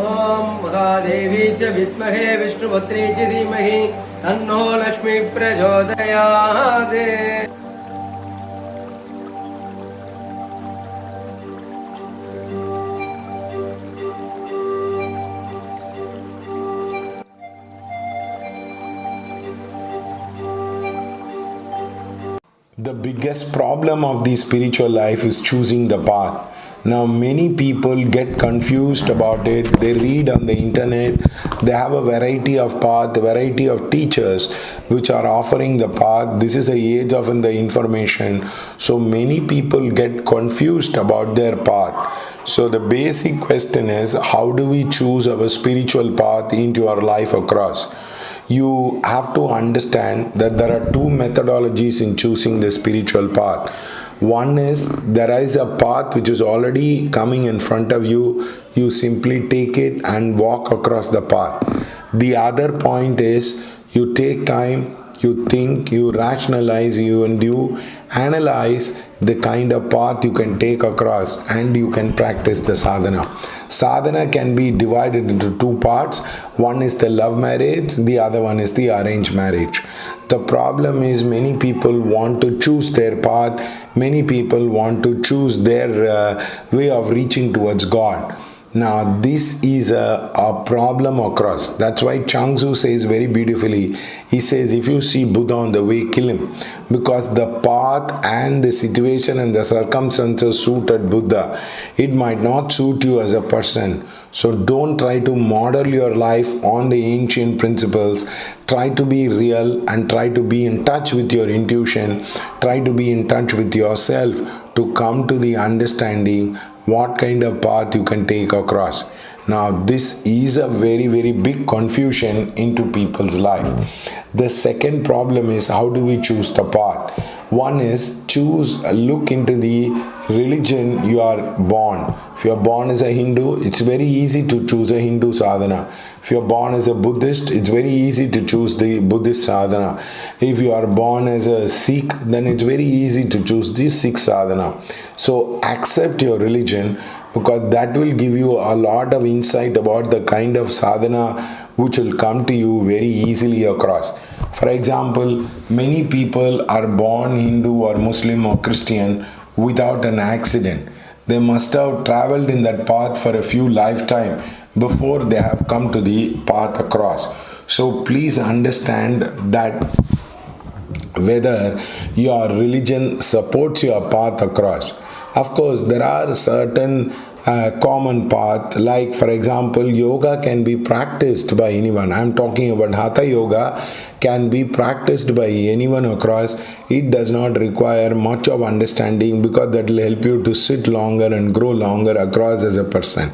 ॐ महादेवी च विद्महे विष्णुपत्नी च धीमहि तन्नो लक्ष्मी प्रचोदयात्. The biggest problem of the spiritual life is choosing the path. Now, many people get confused about it. They read on the internet, they have a variety of path, a variety of teachers which are offering the path. This is the age of the information. So, many people get confused about their path. So, the basic question is, how do we choose our spiritual path into our life across? You have to understand that there are two methodologies in choosing the spiritual path. One is, there is a path which is already coming in front of you. You simply take it and walk across the path. The other point is, you take time, you think, you rationalize, and you analyze the kind of path you can take across, and you can practice the sadhana. Sadhana can be divided into two parts. One is the love marriage, the other one is the arranged marriage. The problem is, many people want to choose their path, many people want to choose their way of reaching towards God. Now, this is a problem across. That's why Chuang Tzu says very beautifully, he says, if you see Buddha on the way, kill him. Because the path and the situation and the circumstances suited Buddha, it might not suit you as a person. So don't try to model your life on the ancient principles. Try to be real and try to be in touch with your intuition. Try to be in touch with yourself to come to the understanding what kind of path you can take across. Now, this is a very, very big confusion into people's life. The second problem is, how do we choose the path? One is, look into the religion you are born. If you are born as a Hindu, it's very easy to choose a Hindu sadhana. If you are born as a Buddhist, it's very easy to choose the Buddhist sadhana. If you are born as a Sikh, then it's very easy to choose the Sikh sadhana. So accept your religion, because that will give you a lot of insight about the kind of sadhana which will come to you very easily across. For example, many people are born Hindu or Muslim or Christian without an accident. They must have traveled in that path for a few lifetimes before they have come to the path across. So please understand that whether your religion supports your path across. Of course, there are certain common path, like for example, yoga can be practiced by anyone. I am talking about hatha yoga can be practiced by anyone across. It does not require much of understanding, because that will help you to sit longer and grow longer across as a person.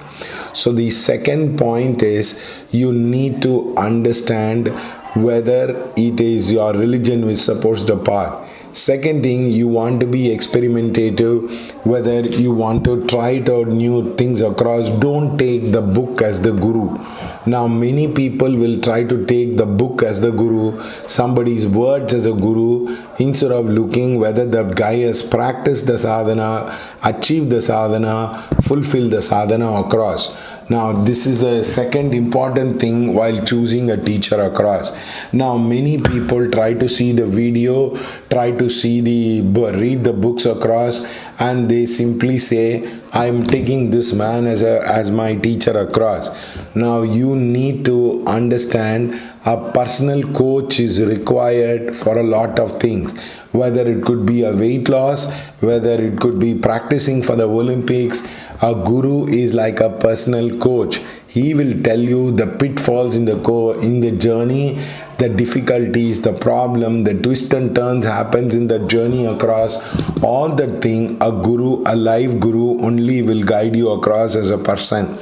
So the second point is, you need to understand whether it is your religion which supports the path. Second thing, you want to be experimentative, whether you want to try out new things across. Don't take the book as the guru. Now, many people will try to take the book as the guru, somebody's words as a guru, instead of looking whether that guy has practiced the sadhana, achieved the sadhana, fulfilled the sadhana across. Now, this is the second important thing while choosing a teacher across. Now, many people try to see the video, try to read the books across, and they simply say, I am taking this man as my teacher across. Now, you need to understand, a personal coach is required for a lot of things. Whether it could be a weight loss, whether it could be practicing for the Olympics. A guru is like a personal coach. He will tell you the pitfalls in the journey, the difficulties, the problem, the twists and turns happens in the journey across. All that thing, a live guru only will guide you across as a person.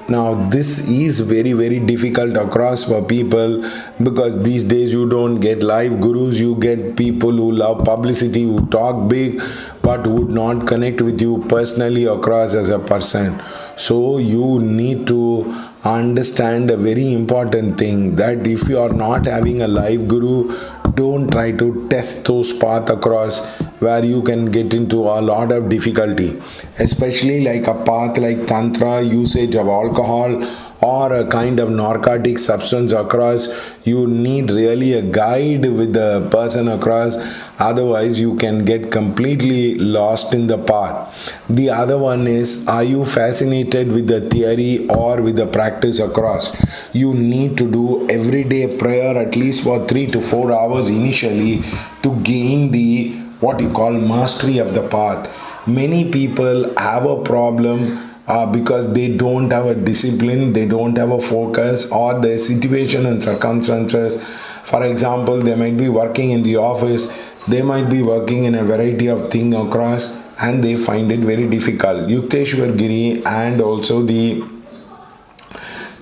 Now, this is very, very difficult across for people, because these days you don't get live gurus. You get people who love publicity, who talk big, but would not connect with you personally across as a person. So you need to understand a very important thing, that if you are not having a live guru, don't try to test those paths across, where you can get into a lot of difficulty, especially like a path like tantra, usage of alcohol, or a kind of narcotic substance across, you need really a guide with the person across, otherwise you can get completely lost in the path. The other one is, are you fascinated with the theory or with the practice across? You need to do everyday prayer at least for 3 to 4 hours initially to gain the what you call mastery of the path. Many people have a problem because they don't have a discipline, they don't have a focus, or the situation and circumstances. For example, they might be working in the office, they might be working in a variety of things across, and they find it very difficult. Yukteswar Giri and also the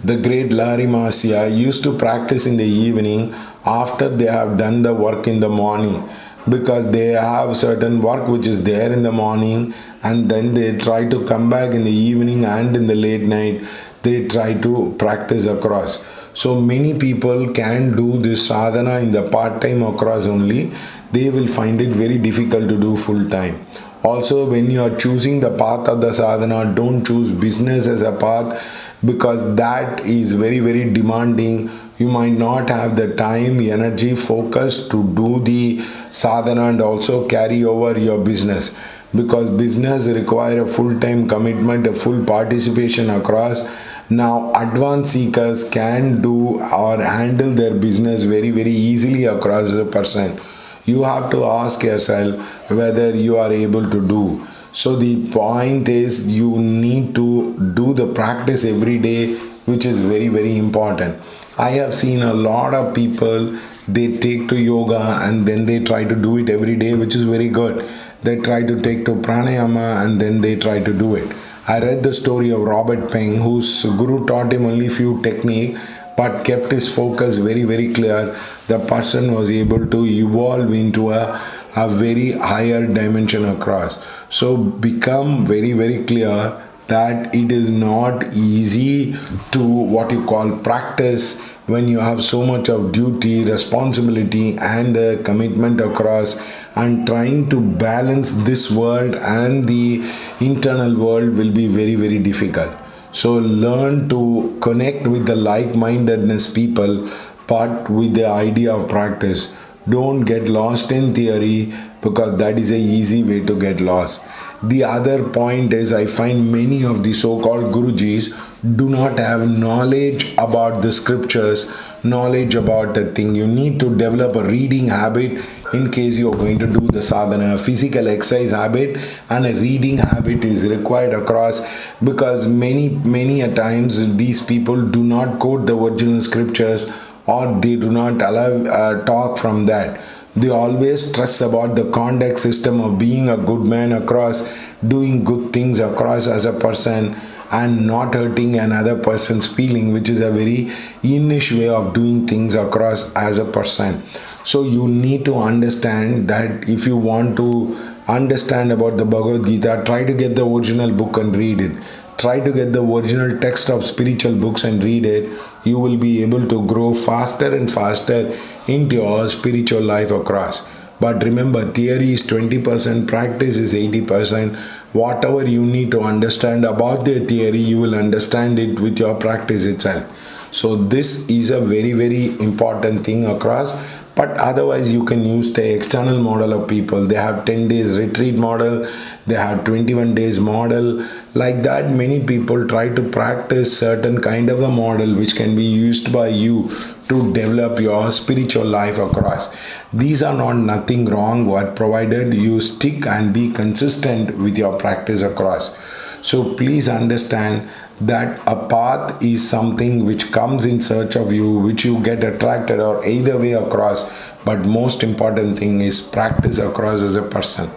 great Lahari Mahasya used to practice in the evening after they have done the work in the morning, because they have certain work which is there in the morning, and then they try to come back in the evening, and in the late night they try to practice across. So many people can do this sadhana in the part-time across only. They will find it very difficult to do full-time. Also, when you are choosing the path of the sadhana, don't choose business as a path, because that is very, very demanding. You might not have the time, energy, focus to do the sadhana and also carry over your business, because business require a full-time commitment, a full participation across. Now advanced seekers can do or handle their business very, very easily across the person. You have to ask yourself whether you are able to do. So the point is, you need to do the practice every day, which is very, very important. I have seen a lot of people, they take to yoga and then they try to do it every day, which is very good. They try to take to pranayama and then they try to do it. I read the story of Robert Peng, whose guru taught him only few technique but kept his focus very, very clear. The person was able to evolve into a very higher dimension across. So become very, very clear that it is not easy to what you call practice when you have so much of duty, responsibility and commitment across, and trying to balance this world and the internal world will be very, very difficult. So learn to connect with the like-mindedness people, but with the idea of practice. Don't get lost in theory, because that is an easy way to get lost. The other point is, I find many of the so-called Gurujis do not have knowledge about the scriptures, knowledge about the thing. You need to develop a reading habit in case you are going to do the sadhana. Physical exercise habit and a reading habit is required across, because many a times these people do not quote the original scriptures, or they do not allow talk from that. They always stress about the conduct system of being a good man across, doing good things across as a person, and not hurting another person's feeling, which is a very Indian way of doing things across as a person. So you need to understand that if you want to understand about the Bhagavad Gita, try to get the original book and read it. Try to get the original text of spiritual books and read it. You will be able to grow faster and faster into your spiritual life across. But remember, theory is 20%, practice is 80%. Whatever you need to understand about the theory, you will understand it with your practice itself. So this is a very, very important thing across. But otherwise, you can use the external model of people. They have 10 days retreat model, they have 21 days model. Like that, many people try to practice certain kind of a model which can be used by you to develop your spiritual life across. These are not nothing wrong, but provided you stick and be consistent with your practice across. So please understand that a path is something which comes in search of you, which you get attracted or either way across. But most important thing is practice across as a person.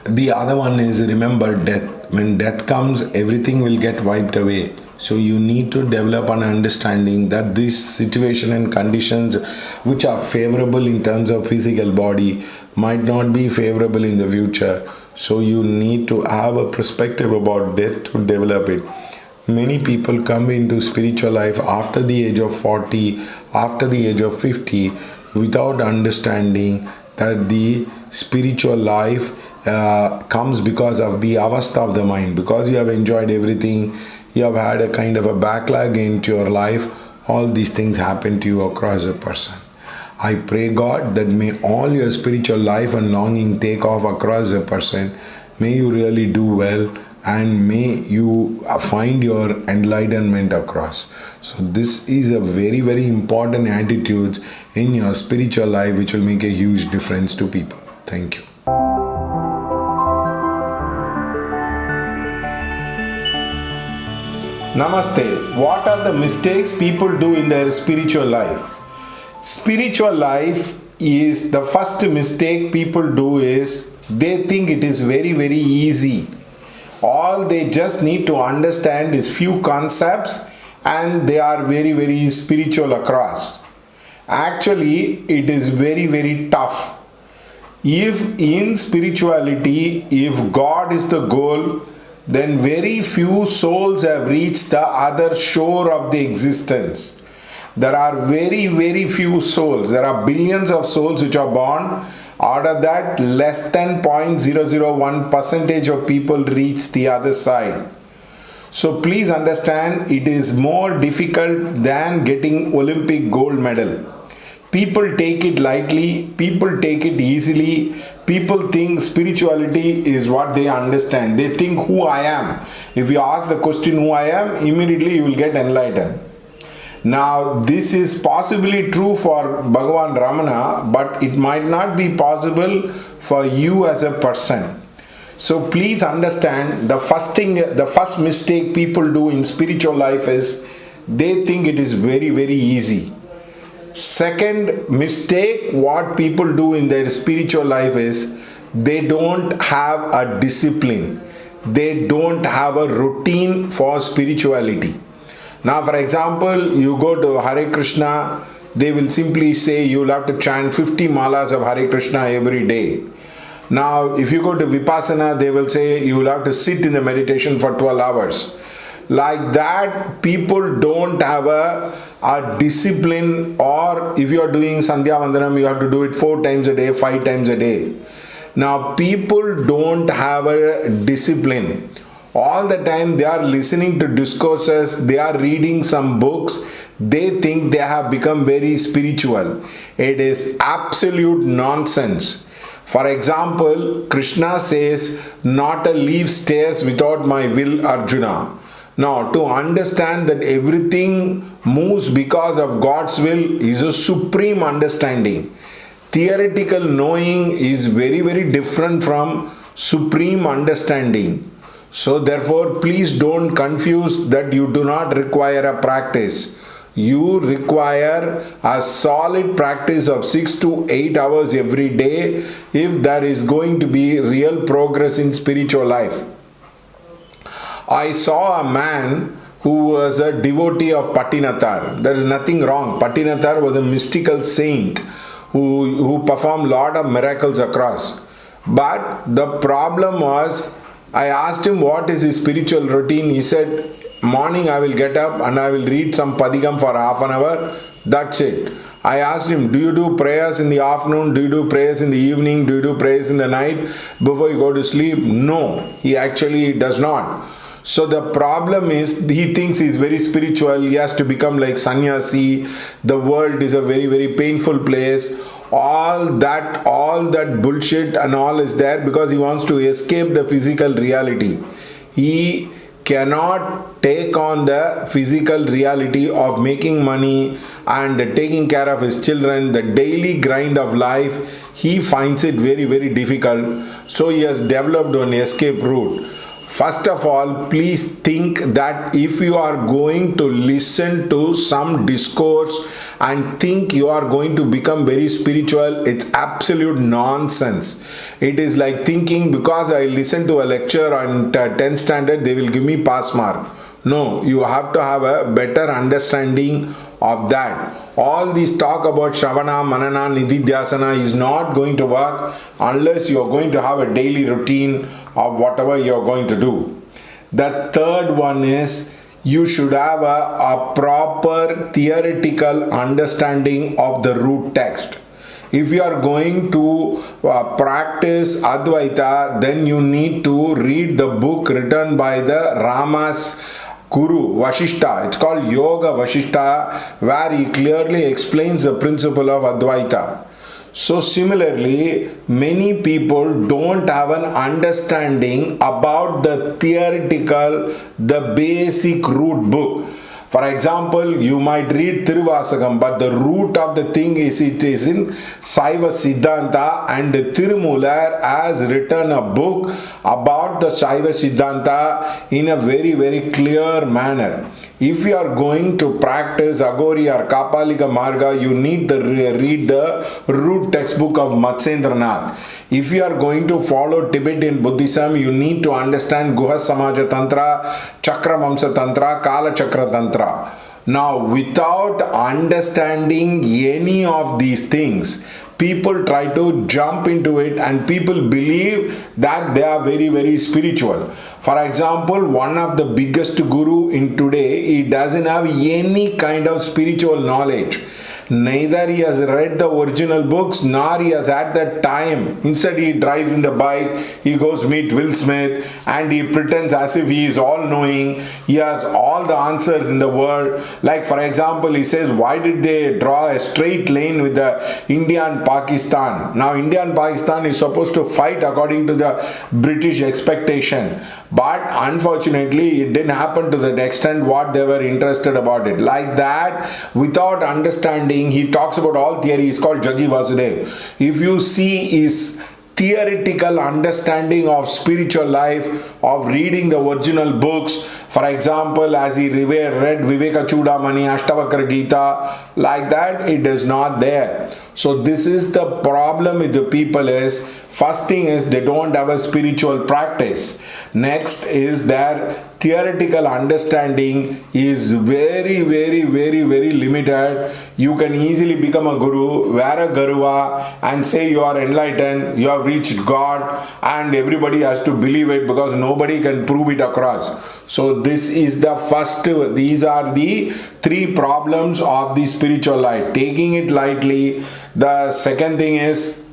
The other one is, remember death. When death comes, everything will get wiped away. So you need to develop an understanding that this situation and conditions which are favorable in terms of physical body might not be favorable in the future. So you need to have a perspective about death to develop it. Many people come into spiritual life after the age of 40, after the age of 50, without understanding that the spiritual life comes because of the avastha of the mind. Because you have enjoyed everything, you have had a kind of a backlog into your life, all these things happen to you across a person. I pray God that may all your spiritual life and longing take off across a person. May you really do well and may you find your enlightenment across. So this is a very, very important attitude in your spiritual life which will make a huge difference to people. Thank you. Namaste. What are the mistakes people do in their spiritual life? Spiritual life is the first mistake people do is they think it is very, very easy. All they just need to understand is few concepts and they are very, very spiritual across. Actually, it is very, very tough. If in spirituality, if God is the goal, then very few souls have reached the other shore of the existence. There are very, very few souls. There are billions of souls which are born. Out of that, less than 0.001% of people reach the other side. So please understand, it is more difficult than getting Olympic gold medal. People take it lightly, people take it easily, people think spirituality is what they understand. They think who I am. If you ask the question who I am, immediately you will get enlightened. Now this is possibly true for Bhagavan Ramana, but it might not be possible for you as a person. So please understand, the first mistake people do in spiritual life is they think it is very, very easy. Second mistake what people do in their spiritual life is they don't have a discipline. They don't have a routine for spirituality. Now, for example, you go to Hare Krishna, they will simply say you will have to chant 50 malas of Hare Krishna every day. Now, if you go to Vipassana, they will say you will have to sit in the meditation for 12 hours. Like that, people don't have a discipline, or if you are doing Sandhya Vandanam, you have to do it 4 times a day, 5 times a day. Now, people don't have a discipline. All the time they are listening to discourses, they are reading some books, they think they have become very spiritual. It is absolute nonsense. For example, Krishna says, not a leaf stays without my will, Arjuna. Now, to understand that everything moves because of God's will is a supreme understanding. Theoretical knowing is very, very different from supreme understanding. So therefore, please don't confuse that you do not require a practice. You require a solid practice of 6 to 8 hours every day if there is going to be real progress in spiritual life. I saw a man who was a devotee of Patinathar. There is nothing wrong. Patinathar was a mystical saint who performed lot of miracles across. But the problem was, I asked him what is his spiritual routine. He said, morning I will get up and I will read some Padigam for half an hour. That's it. I asked him, do you do prayers in the afternoon? Do you do prayers in the evening? Do you do prayers in the night before you go to sleep? No, he actually does not. So the problem is, he thinks he is very spiritual. He has to become like sannyasi. The world is a very, very painful place. All that bullshit and all is there because he wants to escape the physical reality. He cannot take on the physical reality of making money and taking care of his children, the daily grind of life. He finds it very, very difficult. So he has developed an escape route. First of all, please think that if you are going to listen to some discourse and think you are going to become very spiritual, it's absolute nonsense. It is like thinking because I listen to a lecture on 10th standard, they will give me pass mark. No, you have to have a better understanding of that. All this talk about Shravana, Manana, Nididhyasana is not going to work unless you are going to have a daily routine of whatever you are going to do. The third one is you should have a proper theoretical understanding of the root text. If you are going to practice Advaita, then you need to read the book written by the Ramas Guru Vashishta. It's called Yoga Vashishta, where he clearly explains the principle of Advaita. So similarly, many people don't have an understanding about the theoretical, the basic root book. For example, you might read Tiruvasagam, but the root of the thing is it is in Saiva Siddhanta, and Tirumular has written a book about the Saiva Siddhanta in a very, very clear manner. If you are going to practice Agori or Kapalika Marga, you need to read the root textbook of Matsyendranath. If you are going to follow Tibetan Buddhism, you need to understand Guha Samaja Tantra, Chakra Vamsa Tantra, Kala Chakra Tantra. Now, without understanding any of these things, people try to jump into it and people believe that they are very, very spiritual. For example, one of the biggest guru in today, he doesn't have any kind of spiritual knowledge. Neither he has read the original books, nor he has had the time. Instead, he drives in the bike, he goes meet Will Smith, and he pretends as if he is all-knowing. He has all the answers in the world. Like, for example, he says, why did they draw a straight lane with the India and Pakistan? Now, India and Pakistan is supposed to fight according to the British expectation. But unfortunately, it didn't happen to that extent what they were interested about it. Like that, without understanding, he talks about all theory. It's called Jagi Vasudev. If you see his theoretical understanding of spiritual life, of reading the original books, for example, as he read Viveka Chudamani, Ashtavakra Gita, like that, it is not there. So this is the problem with the people is, first thing is they don't have a spiritual practice. Next is their theoretical understanding is very, very, very, very limited. You can easily become a guru, wear a garuva and say you are enlightened, you have reached God, and everybody has to believe it because nobody can prove it across. So this is the first, these are the three problems of the spiritual life. Taking it lightly. The second thing is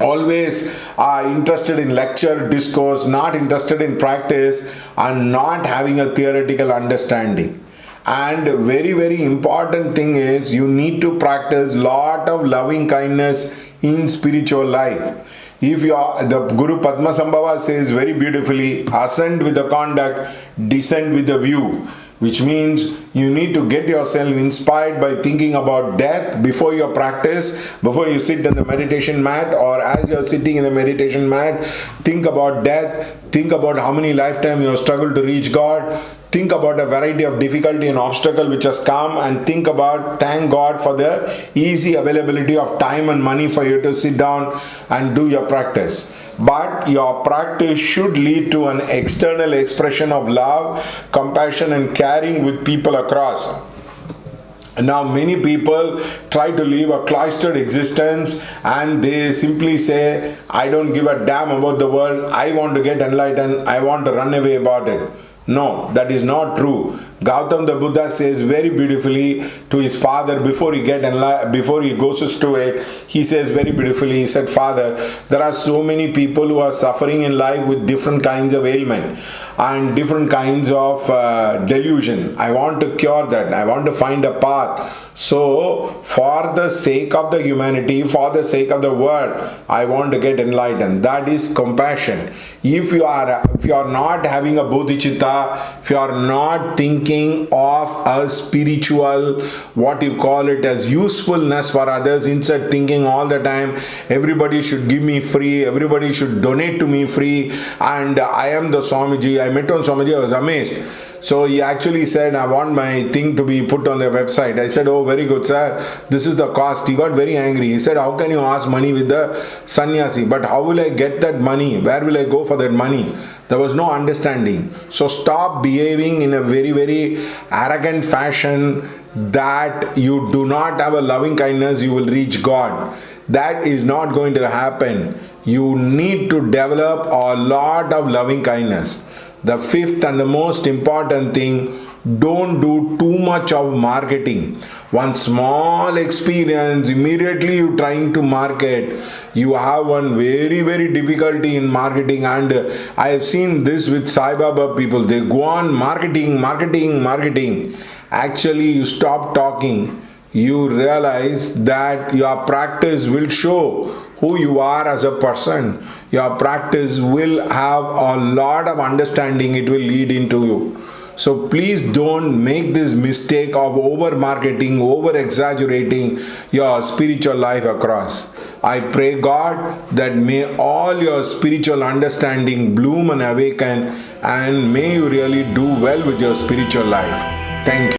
always interested in lecture, discourse, not interested in practice, and not having a theoretical understanding. And very, very important thing is you need to practice lot of loving kindness in spiritual life. If you are, the Guru Padmasambhava says very beautifully, ascend with the conduct, descend with the view. Which means you need to get yourself inspired by thinking about death before your practice, before you sit on the meditation mat, or as you are sitting in the meditation mat, think about death, think about how many lifetimes you have struggled to reach God, think about a variety of difficulty and obstacle which has come, and think about, thank God for the easy availability of time and money for you to sit down and do your practice. But your practice should lead to an external expression of love, compassion and caring with people across. Now many people try to live a cloistered existence and they simply say, I don't give a damn about the world, I want to get enlightened, I want to run away about it. No, that is not true. Gautam the Buddha says very beautifully to his father before he goes to it, he says very beautifully, he said, Father, there are so many people who are suffering in life with different kinds of ailment and different kinds of delusion. I want to cure that. I want to find a path. So, for the sake of the humanity, for the sake of the world, I want to get enlightened. That is compassion. If you are not having a bodhicitta, if you are not thinking of a spiritual, what you call it as usefulness for others, instead thinking all the time, everybody should give me free, everybody should donate to me free, and I am the Swamiji. I met on Swamiji, I was amazed. So he actually said, I want my thing to be put on the website. I said, oh, very good, sir. This is the cost. He got very angry. He said, how can you ask money with the sannyasi? But how will I get that money? Where will I go for that money? There was no understanding. So stop behaving in a very, very arrogant fashion that you do not have a loving kindness, you will reach God. That is not going to happen. You need to develop a lot of loving kindness. The fifth and the most important thing, Don't do too much of marketing. One small experience, immediately you trying to market, you have one very difficulty in marketing. And I have seen this with Sai Baba people. They go on marketing. Actually, you stop talking, you realize that your practice will show who you are as a person. Your practice will have a lot of understanding, it will lead into you. So please don't make this mistake of over marketing, over exaggerating your spiritual life across. I pray God that may all your spiritual understanding bloom and awaken, and may you really do well with your spiritual life. Thank you.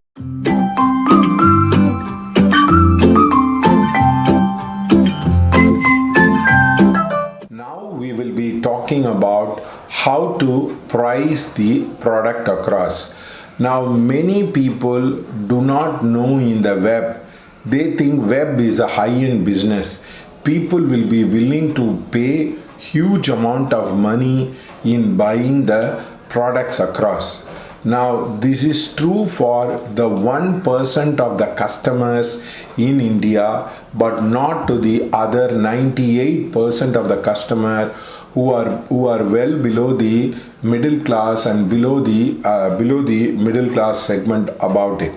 Now we will be talking about how to price the product across. Now many people do not know in the web. They think web is a high-end business. People will be willing to pay huge amount of money in buying the products across. Now this is true for the 1% of the customers in India, but not to the other 98% of the customer who are well below the middle class and below the middle class segment about it.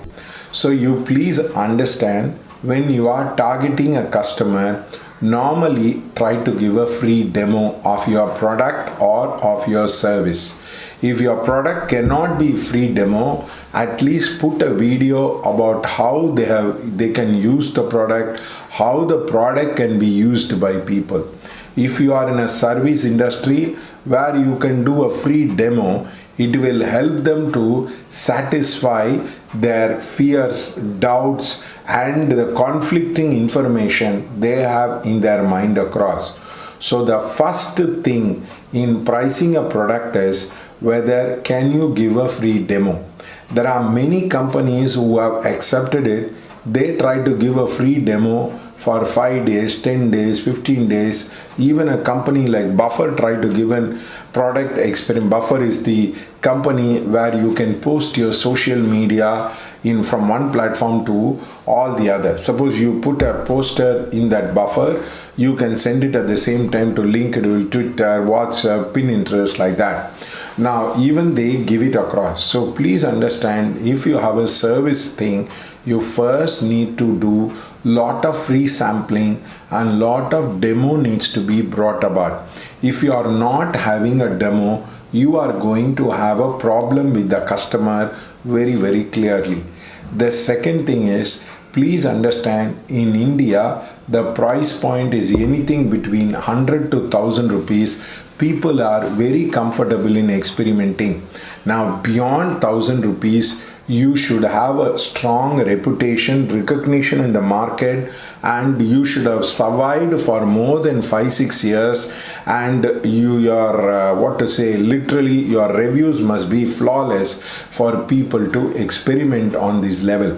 So you please understand, when you are targeting a customer, normally try to give a free demo of your product or of your service. If your product cannot be free demo, at least put a video about how they can use the product, how the product can be used by people. If you are in a service industry where you can do a free demo, it will help them to satisfy their fears, doubts, and the conflicting information they have in their mind across. So the first thing in pricing a product is whether can you give a free demo. There are many companies who have accepted it. They try to give a free demo for 5 days, 10 days, 15 days. Even a company like Buffer tried to give a product experiment. Buffer is the company where you can post your social media in from one platform to all the other. Suppose you put a poster in that Buffer, you can send it at the same time to LinkedIn, Twitter, WhatsApp, Pinterest, like that. Now even they give it across. So please understand, if you have a service thing, you first need to do lot of free sampling and lot of demo needs to be brought about. If you are not having a demo, you are going to have a problem with the customer very clearly. The second thing is, please understand, in India the price point is anything between 100 to 1000 rupees. People are very comfortable in experimenting. Now beyond 1000 rupees, you should have a strong reputation, recognition in the market, and you should have survived for more than 5-6 years, and literally your reviews must be flawless for people to experiment on this level.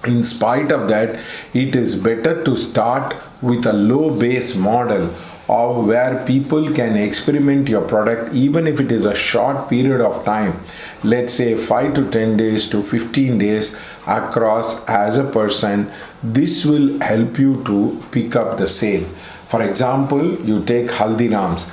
In spite of that, it is better to start with a low base model of where people can experiment your product, even if it is a short period of time, let's say 5 to 10 days to 15 days across as a person. This will help you to pick up the sale. For example, you take Haldiram's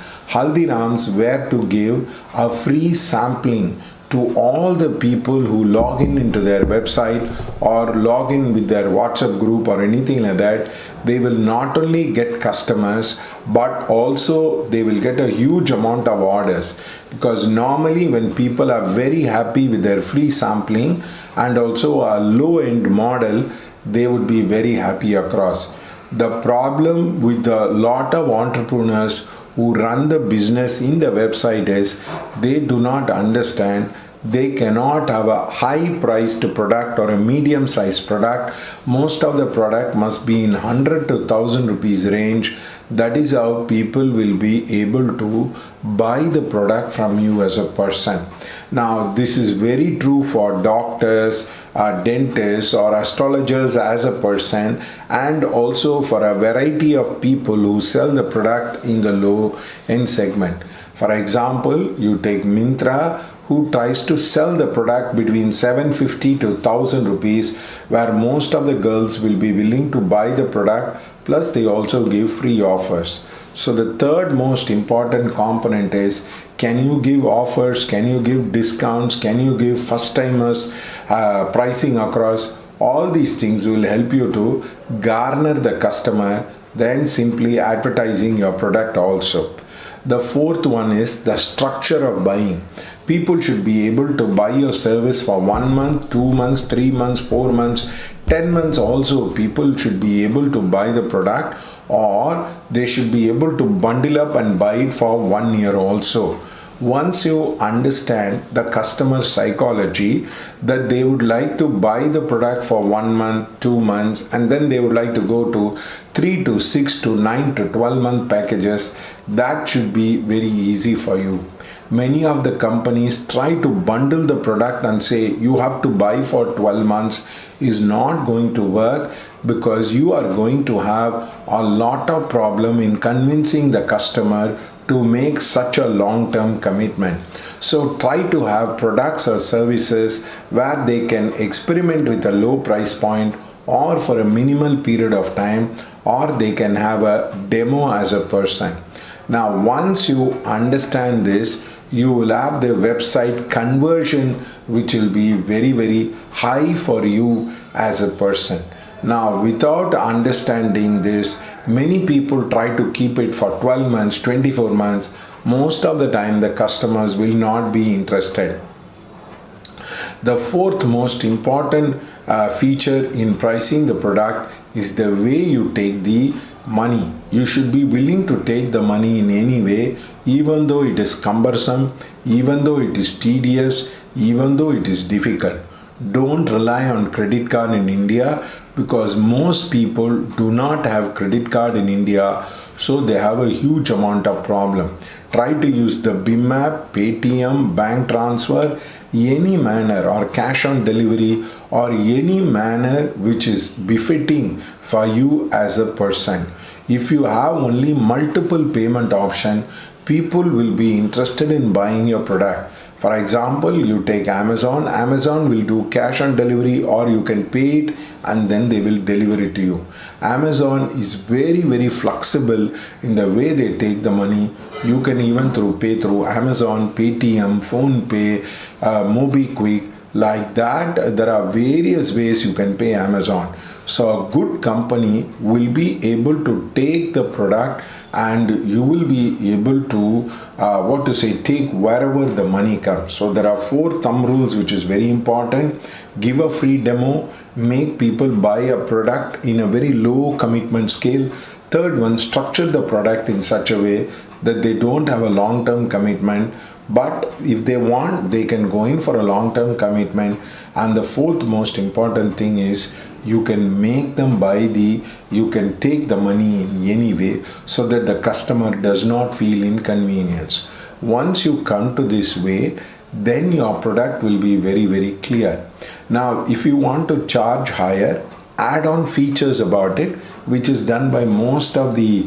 were to give a free sampling to all the people who log in into their website or log in with their WhatsApp group or anything like that. They will not only get customers, but also they will get a huge amount of orders, because normally when people are very happy with their free sampling and also a low-end model, they would be very happy across. The problem with a lot of entrepreneurs who run the business in the website is they do not understand they cannot have a high priced product or a medium sized product. Most of the product must be in 100 to 1000 rupees range. That is how people will be able to buy the product from you as a person. Now this is very true for doctors, dentists or astrologers as a person, and also for a variety of people who sell the product in the low end segment. For example, you take Myntra, who tries to sell the product between 750 to 1000 rupees, where most of the girls will be willing to buy the product, plus they also give free offers. So the third most important component is, can you give offers, can you give discounts, can you give first timers pricing across. All these things will help you to garner the customer, then simply advertising your product also. The fourth one is the structure of buying. People should be able to buy your service for 1 month, 2 months, 3 months, 4 months, 10 months also. People should be able to buy the product, or they should be able to bundle up and buy it for 1 year also. Once you understand the customer psychology, that they would like to buy the product for 1 month, 2 months, and then they would like to go to 3 to 6 to 9 to 12 month packages, that should be very easy for you. Many of the companies try to bundle the product and say you have to buy for 12 months. Is not going to work, because you are going to have a lot of problem in convincing the customer to make such a long-term commitment. So try to have products or services where they can experiment with a low price point, or for a minimal period of time, or they can have a demo as a person. Now once you understand this, you will have the website conversion which will be very high for you as a person. Now without understanding this, many people try to keep it for 12 months, 24 months. Most of the time the customers will not be interested. The fourth most important feature in pricing the product is the way you take the money. You should be willing to take the money in any way, even though it is cumbersome, even though it is tedious, even though it is difficult. Don't rely on credit card in India, because most people do not have credit card in India, so they have a huge amount of problem. Try to use the BIM app, Paytm, bank transfer, any manner, or cash on delivery, or any manner which is befitting for you as a person. If you have only multiple payment option, people will be interested in buying your product. For example, you take Amazon. Amazon will do cash on delivery, or you can pay it and then they will deliver it to you. Amazon is very flexible in the way they take the money. You can even pay through Amazon, Paytm, PhonePe, MobiKwik. Like that, there are various ways you can pay Amazon. So a good company will be able to take the product, and you will be able to take wherever the money comes. So there are 4 thumb rules which is very important. Give a free demo, make people buy a product in a very low commitment scale. Third one, structure the product in such a way that they don't have a long-term commitment, but if they want, they can go in for a long-term commitment. And the fourth most important thing is, you can make them you can take the money in any way, so that the customer does not feel inconvenience. Once you come to this way, then your product will be very clear. Now if you want to charge higher, add on features about it, which is done by most of the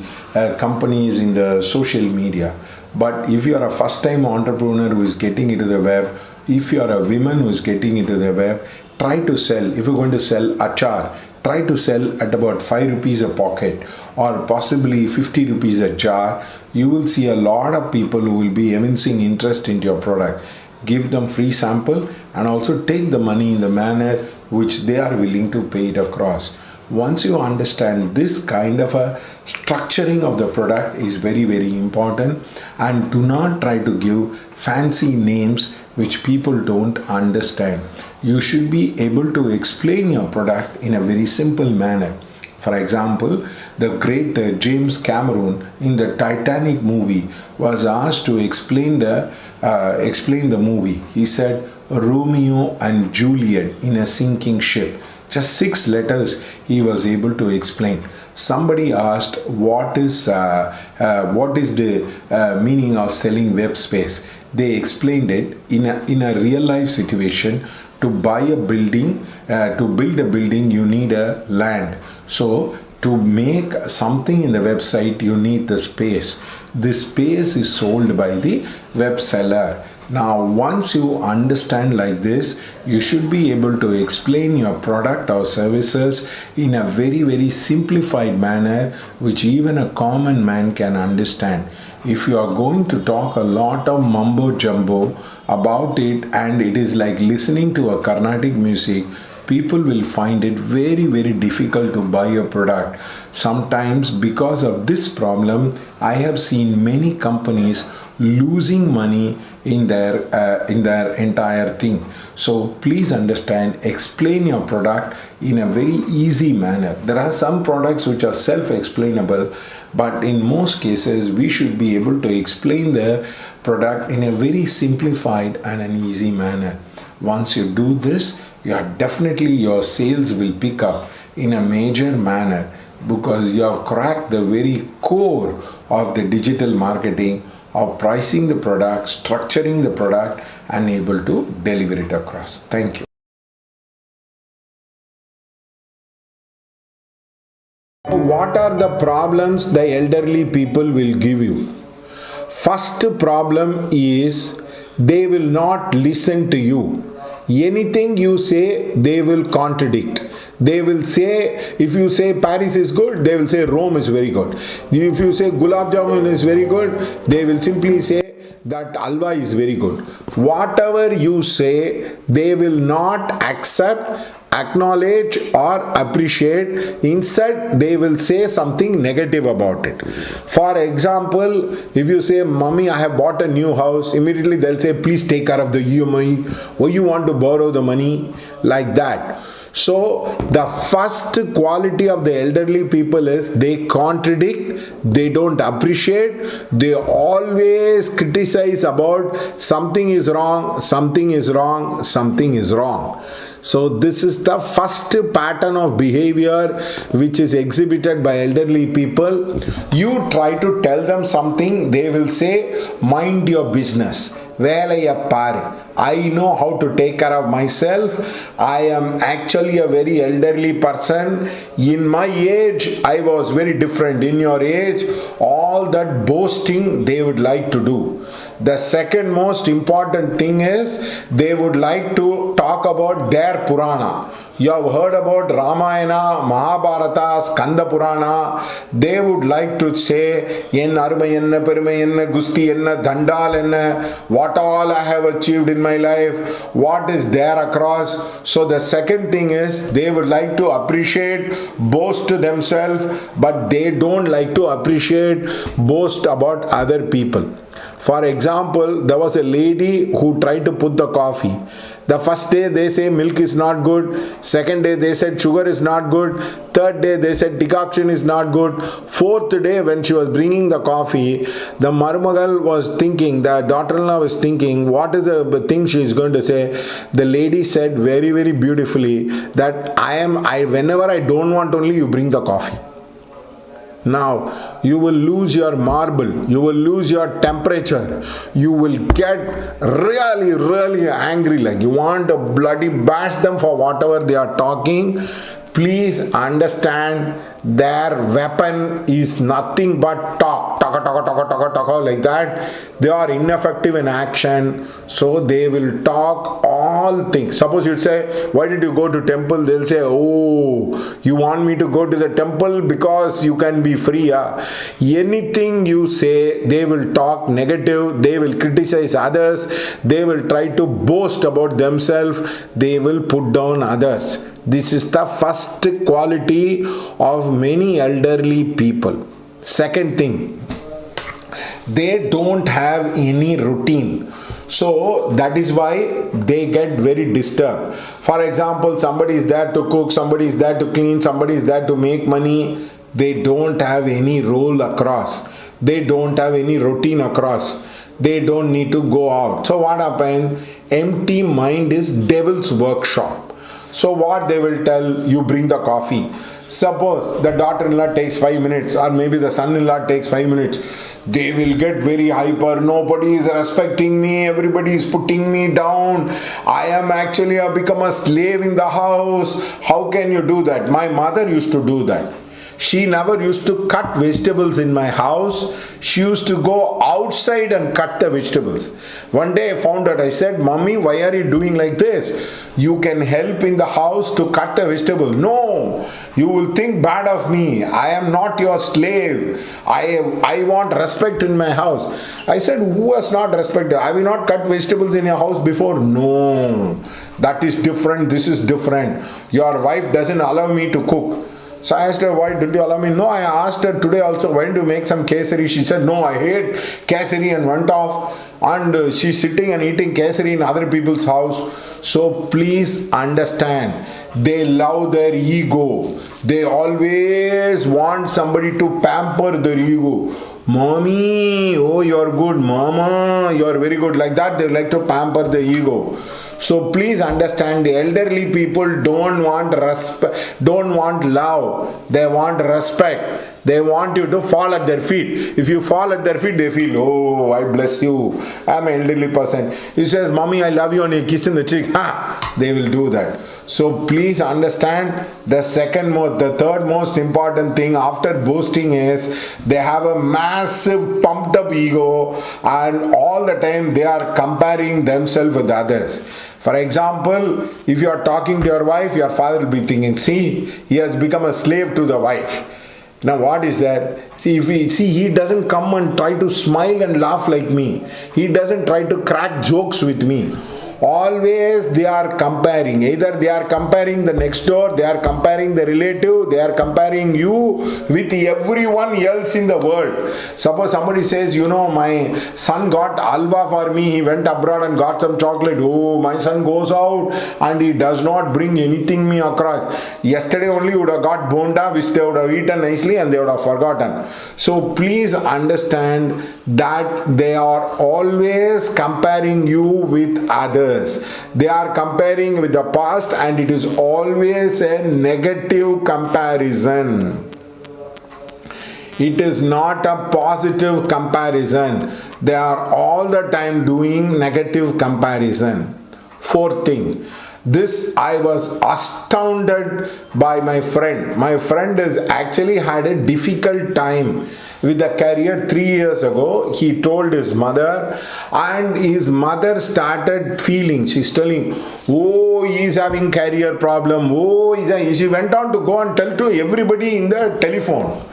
companies in the social media. But if you are a first time entrepreneur who is getting into the web, if you are a woman who is getting into the web, try to sell. If you're going to sell achar, try to sell at about 5 rupees a pocket, or possibly 50 rupees a jar. You will see a lot of people who will be evincing interest into your product. Give them free sample, and also take the money in the manner which they are willing to pay it across. Once you understand this kind of a structuring of the product is very important, and do not try to give fancy names which people don't understand. You should be able to explain your product in a very simple manner. For example, the great James Cameron in the Titanic movie was asked to explain the movie. He said, Romeo and Juliet in a sinking ship. Just 6 letters he was able to explain. Somebody asked, what is the meaning of selling web space? They explained it in a real life situation. To buy a building, to build a building, you need a land. So to make something in the website, you need the space. This space is sold by the web seller. Now, once you understand like this, you should be able to explain your product or services in a very, very simplified manner, which even a common man can understand. If you are going to talk a lot of mumbo jumbo about it, and it is like listening to a Carnatic music, people will find it very, very difficult to buy a product. Sometimes, because of this problem, I have seen many companies losing money in their entire thing. So please understand, explain your product in a very easy manner. There are some products which are self-explainable, but in most cases we should be able to explain the product in a very simplified and an easy manner. Once you do this, your sales will pick up in a major manner, because you have cracked the very core of the digital marketing, of pricing the product, structuring the product, and able to deliver it across. Thank you. What are the problems the elderly people will give you? First problem is they will not listen to you. Anything you say, they will contradict. They will say, if you say Paris is good, they will say Rome is very good. If you say Gulab Jamun is very good, they will simply say that Alva is very good. Whatever you say, they will not accept, acknowledge, or appreciate. Instead, they will say something negative about it. For example, if you say, Mommy, I have bought a new house, immediately they'll say, please take care of the EMI. Why you want to borrow the money? Like that. So the first quality of the elderly people is they contradict, they don't appreciate, they always criticize about something is wrong, something is wrong, something is wrong. So this is the first pattern of behavior which is exhibited by elderly people. You try to tell them something, they will say, mind your business. I know how to take care of myself. I am actually a very elderly person. In my age, I was very different. In your age, all that boasting they would like to do. The second most important thing is they would like to talk about their Purana. You have heard about Ramayana, Mahabharata, Skanda Purana. They would like to say, En Arumai enna, Perumai enna, Gusti enna, Dandal enna, what all I have achieved in my life, what is there across. So the second thing is they would like to appreciate, boast to themselves, but they don't like to appreciate, boast about other people. For example, there was a lady who tried to put the coffee. The first day they say milk is not good. Second day they said sugar is not good. Third day they said decoction is not good. Fourth day when she was bringing the coffee, the Marumagal was thinking, the daughter-in-law was thinking, what is the thing she is going to say? The lady said very, very beautifully that whenever I don't want only you bring the coffee. Now, you will lose your marble, you will lose your temperature, you will get really, really angry, like you want to bloody bash them for whatever they are talking. Please understand, their weapon is nothing but talk, like that. They are ineffective in action, so they will talk all things. Suppose you'd say, why did you go to temple? They'll say, oh, you want me to go to the temple because you can be free. Anything you say, they will talk negative, they will criticize others, they will try to boast about themselves, they will put down others. This is the first quality of many elderly people. Second thing, they don't have any routine. So that is why they get very disturbed. For example, somebody is there to cook, somebody is there to clean, somebody is there to make money. They don't have any role across. They don't have any routine across. They don't need to go out. So what happens? Empty mind is devil's workshop. So what they will tell, you bring the coffee. Suppose the daughter-in-law takes 5 minutes, or maybe the son-in-law takes 5 minutes. They will get very hyper. Nobody is respecting me. Everybody is putting me down. I am actually become a slave in the house. How can you do that? My mother used to do that. She never used to cut vegetables in my house. She used to go outside and cut the vegetables. One day I found out, I said, Mommy, why are you doing like this? You can help in the house to cut the vegetable. No, you will think bad of me. I am not your slave. I want respect in my house. I said, who has not respected? Have you not cut vegetables in your house before? No, that is different. This is different. Your wife doesn't allow me to cook. So I asked her, why did you allow me? No, I asked her today also, when do you make some kesari? She said, no, I hate kesari, and went off. And she's sitting and eating kesari in other people's house. So please understand, they love their ego. They always want somebody to pamper their ego. Mommy, oh, you're good. Mama, you're very good. Like that, they like to pamper the ego. So please understand, the elderly people don't want respect, don't want love. They want respect. They want you to fall at their feet. If you fall at their feet, they feel, oh, I bless you. I'm an elderly person. He says, Mommy, I love you, and you kiss in the cheek. They will do that. So please understand, the third most important thing after boasting is they have a massive pumped up ego, and all the time they are comparing themselves with others. For example, if you are talking to your wife, your father will be thinking, see, he has become a slave to the wife. Now what is that? See, he doesn't come and try to smile and laugh like me. He doesn't try to crack jokes with me. Always they are comparing. Either they are comparing the next door, they are comparing the relative, they are comparing you with everyone else in the world. Suppose somebody says, my son got halwa for me, he went abroad and got some chocolate. Oh, my son goes out and he does not bring anything me across. Yesterday only would have got bonda, which they would have eaten nicely, and they would have forgotten. So please understand that they are always comparing you with others. They are comparing with the past, and it is always a negative comparison. It is not a positive comparison. They are all the time doing negative comparison. Fourth thing, this I was astounded by my friend. My friend has actually had a difficult time with the career 3 years ago. He told his mother, and his mother started feeling, she's telling, oh, he's having career problem. She went on to go and tell to everybody in the telephone.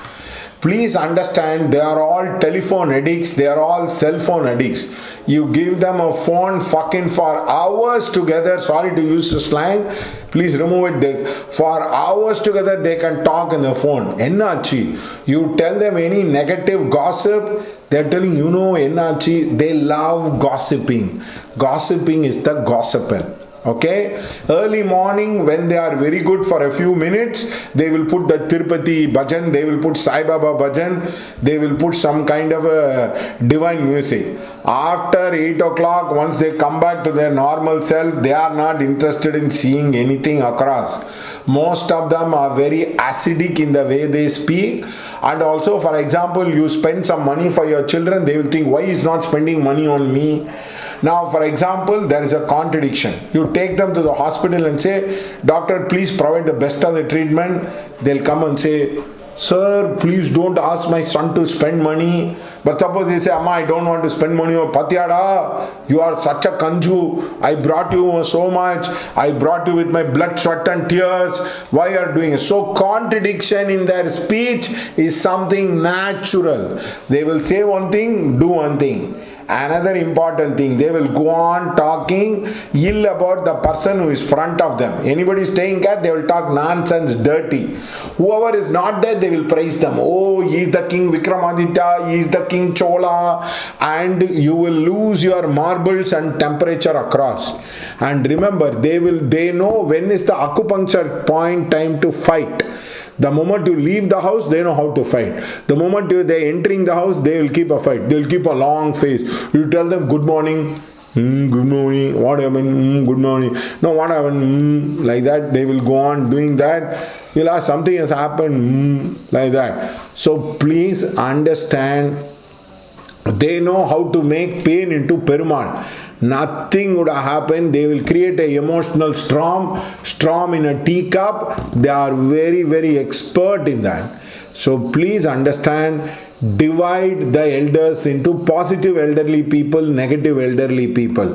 Please understand, they are all telephone addicts, they are all cell phone addicts. You give them a phone fucking for hours together, sorry to use the slang, please remove it. For hours together they can talk in the phone. Ennachi, you tell them any negative gossip, they are telling, ennachi, they love gossiping. Gossiping is the gospel. Okay, early morning when they are very good for a few minutes, they will put the Tirupati bhajan, they will put Sai Baba bhajan, they will put some kind of a divine music. After 8 o'clock, once they come back to their normal self, they are not interested in seeing anything across. Most of them are very acidic in the way they speak. And also, for example, you spend some money for your children, they will think, why is not spending money on me? Now, for example, there is a contradiction. You take them to the hospital and say, doctor, please provide the best of the treatment. They'll come and say, sir, please don't ask my son to spend money. But suppose they say, Amma, I don't want to spend money. Or Patiada, you are such a kanju. I brought you so much. I brought you with my blood, sweat and tears. Why are you doing it? So contradiction in their speech is something natural. They will say one thing, do one thing. Another important thing, they will go on talking ill about the person who is front of them. Anybody staying there, they will talk nonsense, dirty. Whoever is not there, they will praise them. Oh, he is the king Vikramaditya, he is the king Chola, and you will lose your marbles and temperature across. And remember, they know when is the acupuncture point time to fight. The moment you leave the house, they know how to fight. The moment they entering the house, they will keep a fight. They will keep a long face. You tell them, good morning. Good morning. What happened? Good morning. No, what happened? Like that. They will go on doing that. You'll ask, something has happened. Like that. So please understand, they know how to make pain into Perumal. Nothing would have happened. They will create an emotional storm in a teacup. They are very, very expert in that. So please understand, divide the elders into positive elderly people, negative elderly people.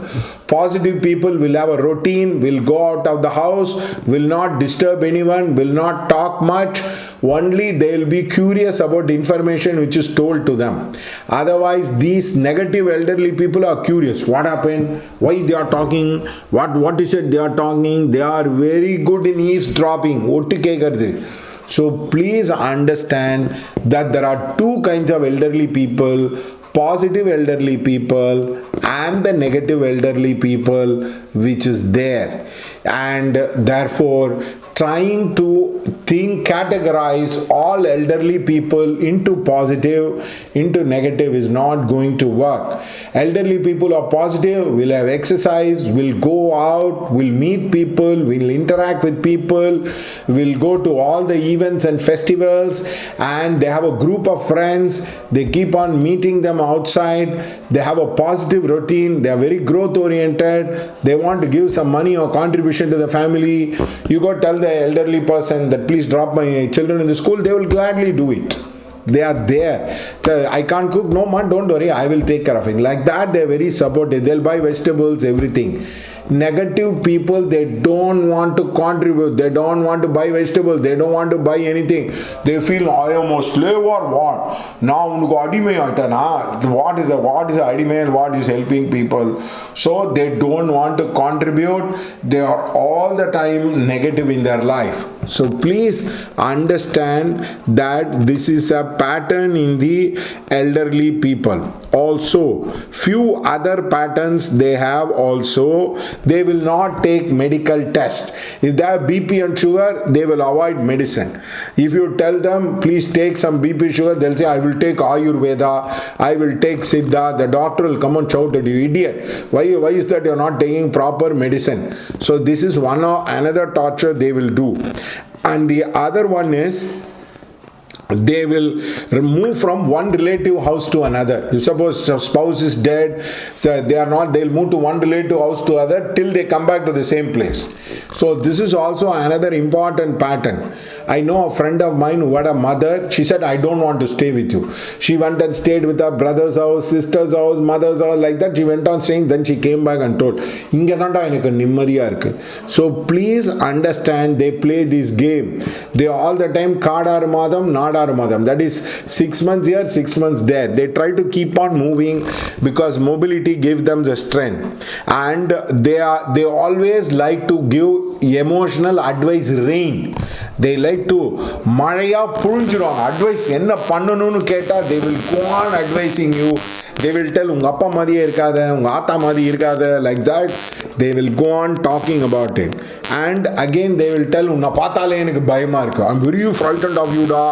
Positive people will have a routine, will go out of the house, will not disturb anyone, will not talk much. Only they will be curious about information which is told to them. Otherwise, these negative elderly people are curious. What happened? Why they are talking? What is it they are talking? They are very good in eavesdropping. So please understand that there are two kinds of elderly people: positive elderly people and the negative elderly people which is there. And therefore, trying to categorize all elderly people into positive, into negative is not going to work. Elderly people are positive, will have exercise, will go out, will meet people, will interact with people, will go to all the events and festivals, and they have a group of friends, they keep on meeting them outside, they have a positive routine, they are very growth oriented, they want to give some money or contribution to the family. You go tell the elderly person that please drop my children in the school, they will gladly do it. They are there. I can't cook, no man, don't worry, I will take care of it. Like that, they are very supportive. They'll buy vegetables, everything. Negative people, they don't want to contribute, they don't want to buy vegetables, they don't want to buy anything. They feel, I am a slave or what? Now, what is the adime and what is helping people? So they don't want to contribute. They are all the time negative in their life. So please understand that this is a pattern in the elderly people. Also, few other patterns they have also. They will not take medical test. If they have BP and sugar, they will avoid medicine. If you tell them, please take some BP sugar, they'll say, I will take Ayurveda, I will take Siddha. The doctor will come and shout at you, idiot. Why is that you are not taking proper medicine? So this is one or another torture they will do. And the other one is, they will move from one relative house to another. You suppose your spouse is dead, so they'll move to one relative house to other till they come back to the same place. So this is also another important pattern. I know a friend of mine who had a mother, she said, I don't want to stay with you. She went and stayed with her brother's house, sister's house, mother's house, like that. She went on staying, then she came back and told, so please understand, they play this game. They all the time, Kadar Madam, Nadar Madam. That is 6 months here, 6 months there. They try to keep on moving because mobility gives them the strength. And they always like to give emotional advice rain. They like to மழையா புழிஞ்சிரும் advice என்ன பண்ணணும்னு கேட்டா they will go on advising you. They will tell உங்க அப்பா மாதிரியே இருக்காத, உங்க ஆத்தா மாதிரி இருக்காத, like that. They will go on talking about it. And again they will tell உன்னை பார்த்தாலே எனக்கு பயமா இருக்கு. I'm very frightened of you da.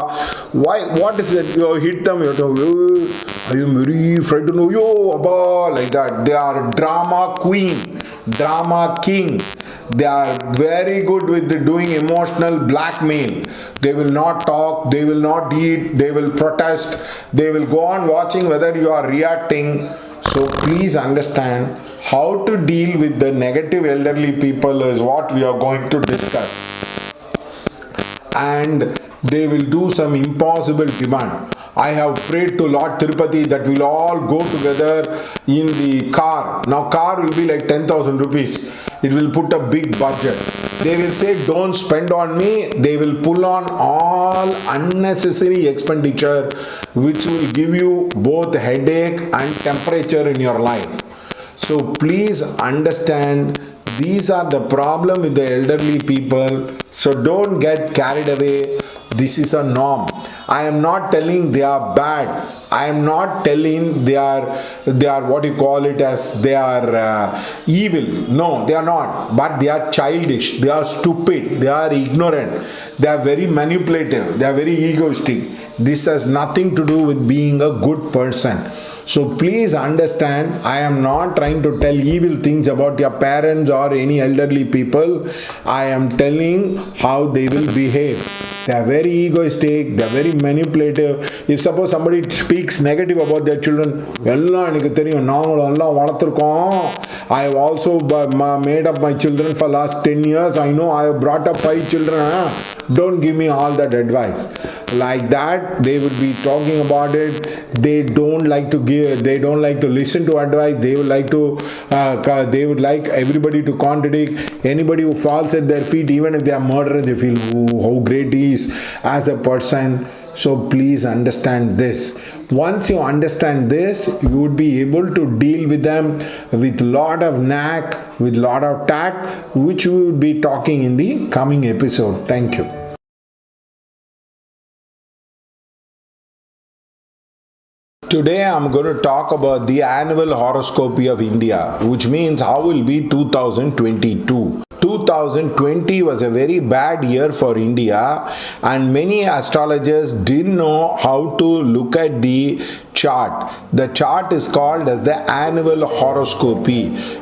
Why? What is it? You hit them, you tell, I am very frightened of you, abba, like that. They are drama queen, drama king. They are very good with doing emotional blackmail. They will not talk, they will not eat, they will protest, they will go on watching whether you are reacting. So please understand, how to deal with the negative elderly people is what we are going to discuss. And they will do some impossible demand. I have prayed to Lord Tirupati that we'll all go together in the car. Now car will be like 10,000 rupees. It will put a big budget. They will say, don't spend on me. They will pull on all unnecessary expenditure which will give you both headache and temperature in your life. So please understand, these are the problem with the elderly people. So don't get carried away. This is a norm. I am not telling they are bad. I am not telling they are what you call it as they are evil. No, they are not. But they are childish. They are stupid. They are ignorant. They are very manipulative. They are very egoistic. This has nothing to do with being a good person. So please understand, I am not trying to tell evil things about your parents or any elderly people. I am telling how they will behave. They are very egoistic, they are very manipulative. If suppose somebody speaks negative about their children, I have also made up my children for last 10 years. I know I have brought up 5 children. don't give me all that advice. Like that, they would be talking about it. They don't like to listen to advice. They would like everybody to contradict. Anybody who falls at their feet, even if they are murderers, they feel, "Ooh, how great he is as a person." So please understand this. Once you understand this, you would be able to deal with them with lot of knack, with lot of tact, which we would be talking in the coming episode. Thank you. Today I'm going to talk about the annual horoscope of India, which means how will be 2022. 2020 was a very bad year for India, and many astrologers didn't know how to look at the chart. The chart is called as the annual horoscope.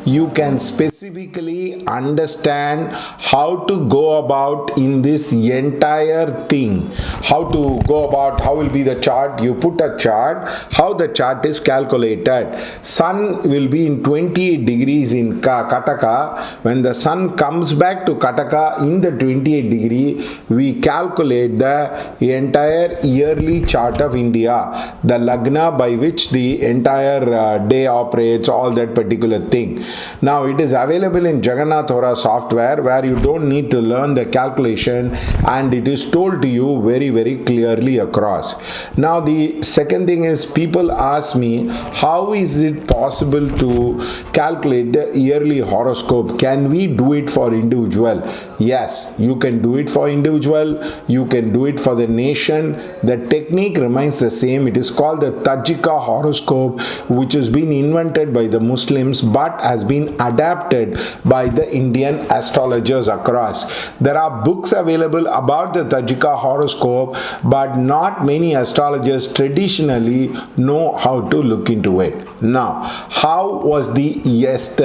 You can specifically understand how to go about in this entire thing. How to go about, how will be the chart. You put a chart, how the chart is calculated. Sun will be in 28 degrees in Kataka. When the sun comes back to Kataka in the 28 degree, we calculate the entire yearly chart of India, the Lagna by which the entire day operates, all that particular thing. Now it is available in Jagannath Hora software, where you don't need to learn the calculation, and it is told to you very, very clearly across. Now the second thing is, people ask me, how is it possible to calculate the yearly horoscope? Can we do it for individual? Yes, you can do it for individual, you can do it for the nation. The technique remains the same. It is called the Tajika horoscope, which has been invented by the Muslims but has been adapted by the Indian astrologers across. There are books available about the Tajika horoscope, but not many astrologers traditionally know how to look into it. Now, how was the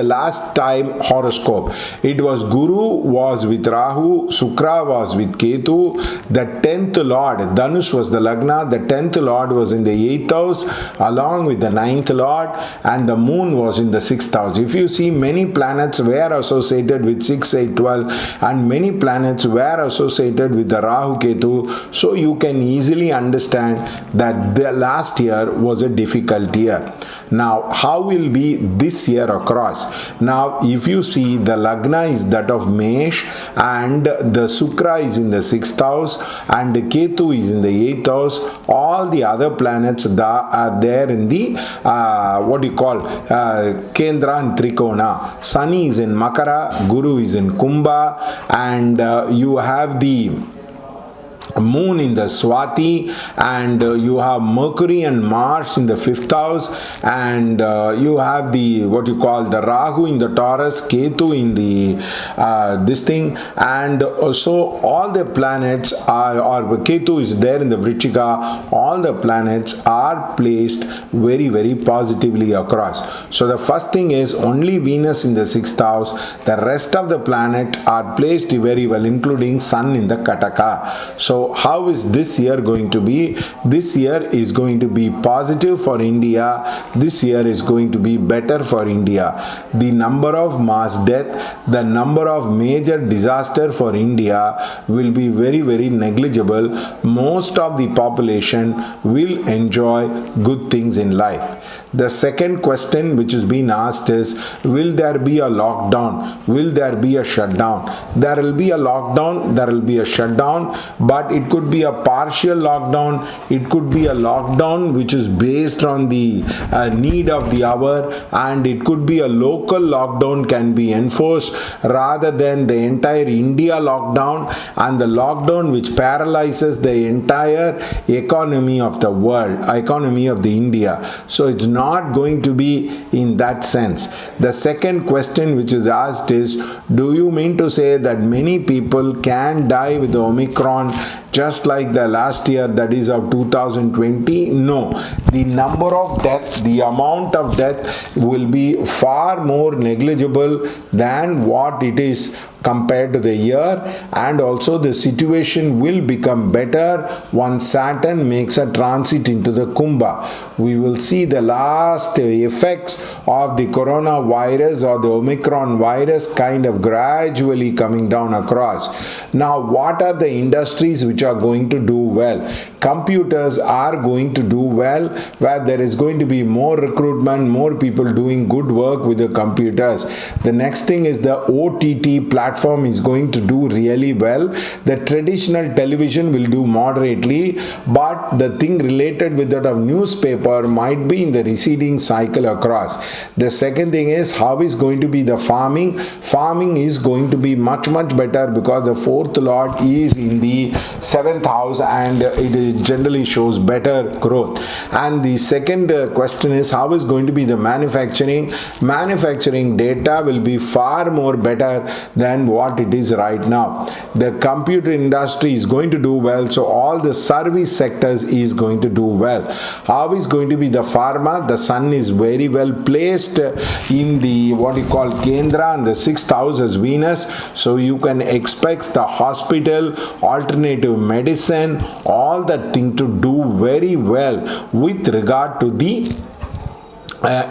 last time horoscope? It was Guru was with Rahu, Shukra was with Ketu, the 10th Lord, Dhanush was the Lagna, the 10th Lord was in the 8th house along with the 9th Lord, and the moon was in the 6th house. If you see, many planets were associated with 6, 8, 12, and many planets were associated with the Rahu Ketu, so you can easily understand that the last year was a difficult year. Now, how will be this year across? Now, if you see, the Lagna is that of Mesh, and the Shukra is in the 6th house, and the Ketu is in the 8th house. All the other planets are there in the Kendra and Trikona. Sunny is in Makara, Guru is in Kumbha, and you have the moon in the Swati, and you have Mercury and Mars in the 5th house, and you have the the Rahu in the Taurus, Ketu in the this thing, and also all the planets are, or Ketu is there in the Vrichika. All the planets are placed very, very positively across. So the first thing is only Venus in the 6th house. The rest of the planets are placed very well, including Sun in the Kataka. So how is this year going to be? This year is going to be positive for India. This year is going to be better for India. The number of mass death, the number of major disaster for India will be very, very negligible. Most of the population will enjoy good things in life. The second question which is being asked is, will there be a lockdown? Will there be a shutdown? There will be a lockdown, there will be a shutdown, but it could be a partial lockdown. It could be a lockdown which is based on the need of the hour, and it could be a local lockdown can be enforced rather than the entire India lockdown, and the lockdown which paralyzes the entire economy of the world, economy of the India. So it's not going to be in that sense. The second question which is asked is, do you mean to say that many people can die with the Omicron just like the last year, that is of 2020? No. The number of death, the amount of death will be far more negligible than what it is compared to the year, and also the situation will become better once Saturn makes a transit into the Kumbha. we will see the last effects of the coronavirus or the Omicron virus kind of gradually coming down across. Now, what are the industries which are going to do well? Computers are going to do well, where there is going to be more recruitment, more people doing good work with the computers. The next thing is the OTT platform is going to do really well. The traditional television will do moderately, but the thing related with that of newspaper might be in the receding cycle across. The second thing is how is going to be the farming. Farming is going to be much better because the fourth lord is in the seventh house and it generally shows better growth. And the second question is how is going to be the manufacturing. Manufacturing data will be far more better than what it is right now. The computer industry is going to do well, so all the service sectors is going to do well. How is going to be the pharma? The sun is very well placed in the what you call Kendra and the sixth house as Venus, so you can expect the hospital, alternative medicine, all that thing to do very well with regard to the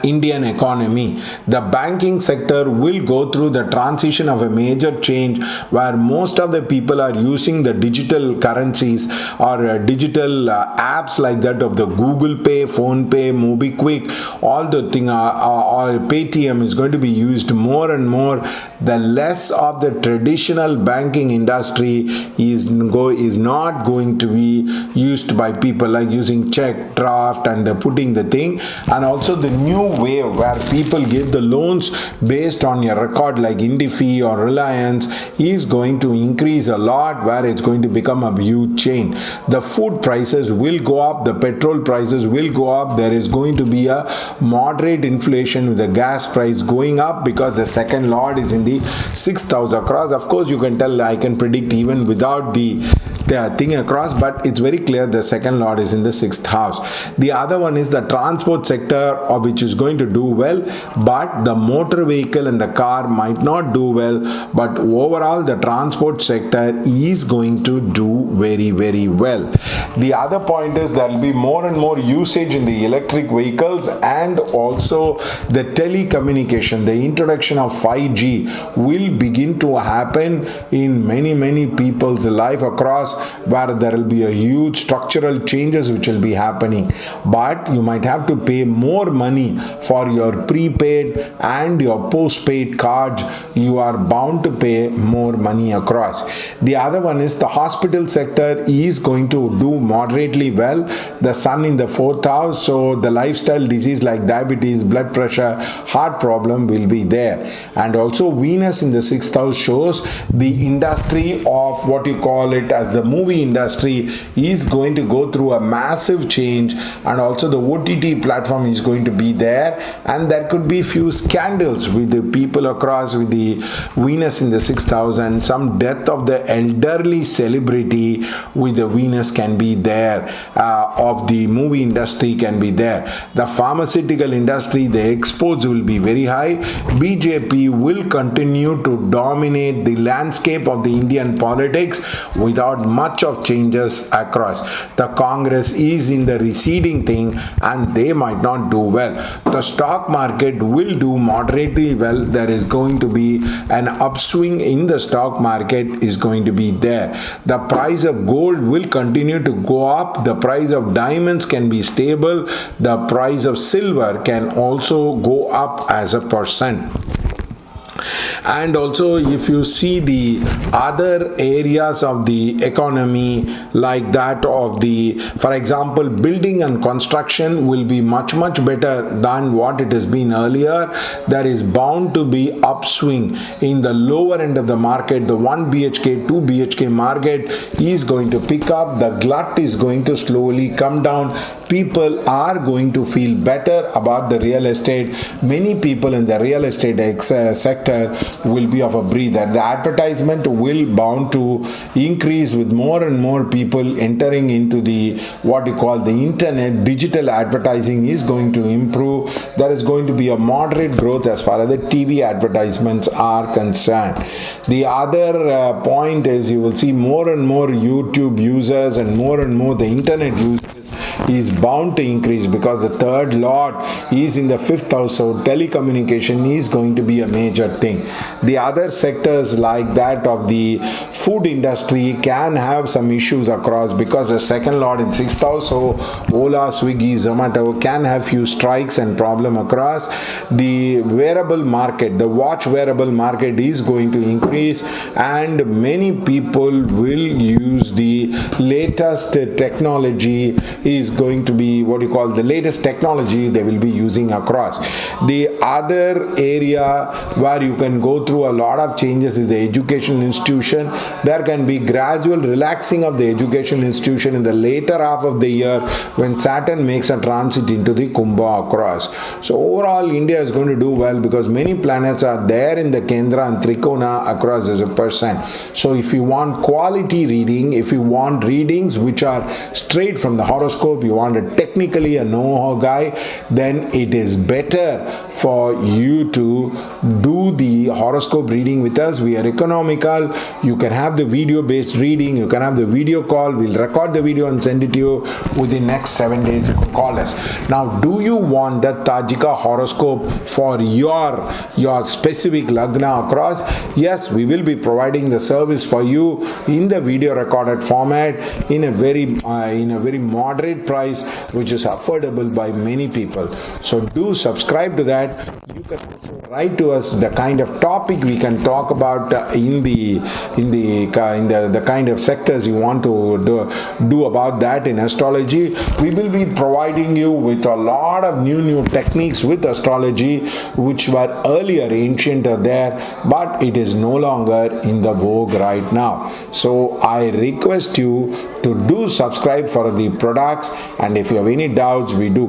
Indian economy. The banking sector will go through the transition of a major change where most of the people are using the digital currencies or digital apps like that of the Google Pay, Phone Pay, MobiKwik, all the thing or Paytm is going to be used more and more. The less of the traditional banking industry is not going to be used by people, like using check, draft and putting the thing. And also the new way where people give the loans based on your record like Indifi or Reliance is going to increase a lot, where it's going to become a huge chain. The food prices will go up, the petrol prices will go up, there is going to be a moderate inflation with the gas price going up because the second lord is in the sixth house across. Of course, you can tell, I can predict even without the thing across, but it's very clear the second lord is in the sixth house. The other one is the transport sector, which is going to do well, but the motor vehicle and the car might not do well, but overall the transport sector is going to do very well. The other point is there will be more and more usage in the electric vehicles and also the telecommunication. The introduction of 5G will begin to happen in many people's life across, where there will be a huge structural changes which will be happening. But you might have to pay more money for your prepaid and your postpaid cards. You are bound to pay more money across. The other one is the hospital sector is going to do moderately well. The sun in the fourth house, so the lifestyle disease like diabetes, blood pressure, heart problem will be there. And also Venus in the sixth house shows the industry of what you call it as the movie industry is going to go through a massive change, and also the OTT platform is going to be there, and there could be few scandals with the people across with the Venus in the sixth house, and some death of the elderly celebrity with the Venus can be there, of the movie industry can be there. The pharmaceutical industry, the exports will be very high. BJP will continue to dominate the landscape of the Indian politics without much of changes across. The Congress is in the receding thing and they might not do well. The stock market will do moderately well. There is going to be an upswing in the stock market is going to be there. The price of gold will continue to go up. The price of diamonds can be stable. The price of silver can also go up as a percent. And also if you see the other areas of the economy like that of the, for example, building and construction will be much better than what it has been earlier. There is bound to be upswing in the lower end of the market. The 1 BHK, 2 BHK market is going to pick up. The glut is going to slowly come down. People are going to feel better about the real estate. Many people in the real estate sector will be of a breather. The advertisement will bound to increase with more and more people entering into the what you call the internet. Digital advertising is going to improve. There is going to be a moderate growth as far as the TV advertisements are concerned. The other point is you will see more and more YouTube users and more the internet users is bound to increase because the third lord is in the fifth house, so telecommunication is going to be a major thing. The other sectors like that of the food industry can have some issues across because the second lord in sixth house, so Ola, Swiggy, Zomato can have few strikes and problem across. The wearable market, the watch wearable market is going to increase, and many people will use the latest technology is going to be what you call the latest technology they will be using across. The other area where you can go through a lot of changes is the educational institution. There can be gradual relaxing of the educational institution in the later half of the year when Saturn makes a transit into the Kumbha across. So overall India is going to do well because many planets are there in the Kendra and Trikona across as a person. So if you want quality reading, if you want readings which are straight from the horoscope, you want technically a know-how guy, then it is better for you to do the horoscope reading with us. We are economical. You can have the video based reading, you can have the video call, we'll record the video and send it to you within next 7 days. You can call us. Now, do you want the Tajika horoscope for your specific lagna across? Yes, we will be providing the service for you in the video recorded format in a very moderate price, which is affordable by many people. So do subscribe to that. You can also write to us the kind of topic we can talk about in the kind of sectors you want to do about that in astrology. We will be providing you with a lot of new techniques with astrology which were earlier ancient there, but it is no longer in the vogue right now. So I request you to do subscribe for the products, and if you have any doubts, we do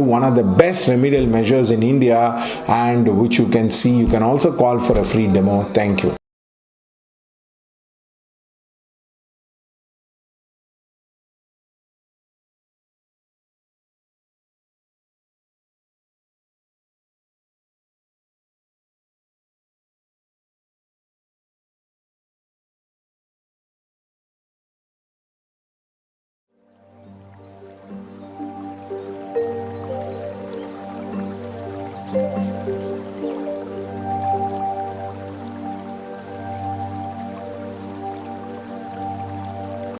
one of the best remedial measures in India, and which you can see. You can also call for a free demo. Thank you.